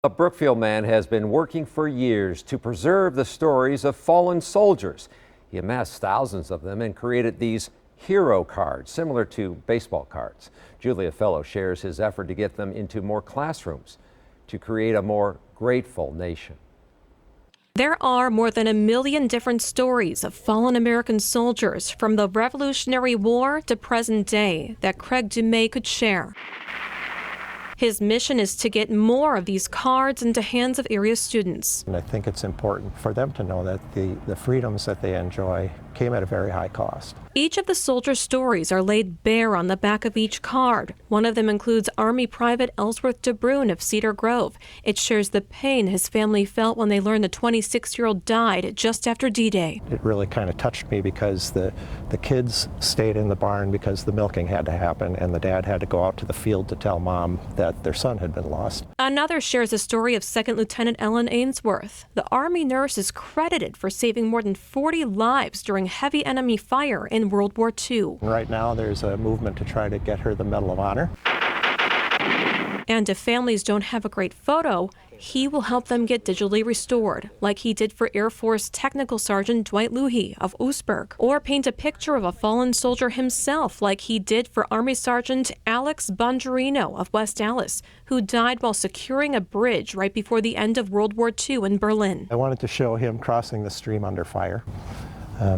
A Brookfield man has been working for years to preserve the stories of fallen soldiers. He amassed thousands of them and created these hero cards, similar to baseball cards. Julia Fellow shares his effort to get them into more classrooms to create a more grateful nation. There are more than 1 million different stories of fallen American soldiers from the Revolutionary War to present day that Craig Du Mez could share. His mission is to get more of these cards into hands of area students. And I think it's important for them to know that the freedoms that they enjoy came at a very high cost. Each of the soldiers' stories are laid bare on the back of each card. One of them includes Army Private Ellsworth Bruine of Cedar Grove. It shares the pain his family felt when they learned the 26-year-old died just after D-Day. It really kind of touched me because the kids stayed in the barn because the milking had to happen, and the dad had to go out to the field to tell mom that their son had been lost. Another shares the story of 2nd Lieutenant Ellen Ainsworth. The Army nurse is credited for saving more than 40 lives during heavy enemy fire in World War II. Right now there's a movement to try to get her the Medal of Honor. And if families don't have a great photo, he will help them get digitally restored, like he did for Air Force Technical Sergeant Dwight Luhy of Oostburg, or paint a picture of a fallen soldier himself, like he did for Army Sergeant Alex Bongerino of West Allis, who died while securing a bridge right before the end of World War II in Berlin. I wanted to show him crossing the stream under fire,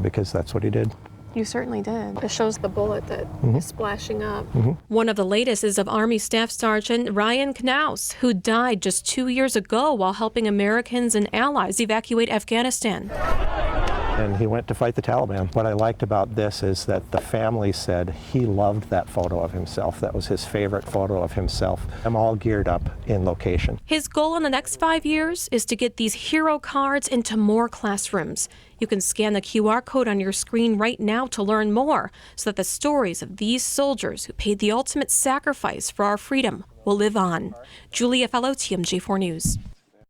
because that's what he did. You certainly did. It shows the bullet that is splashing up. One of the latest is of Army Staff Sergeant Ryan Knaus, who died just 2 years ago while helping Americans and allies evacuate Afghanistan. And he went to fight the Taliban. What I liked about this is that the family said he loved that photo of himself. That was his favorite photo of himself. I'm all geared up in location. His goal in the next 5 years is to get these hero cards into more classrooms. You can scan the QR code on your screen right now to learn more, so that the stories of these soldiers who paid the ultimate sacrifice for our freedom will live on. Julia Fellow, TMJ4 News.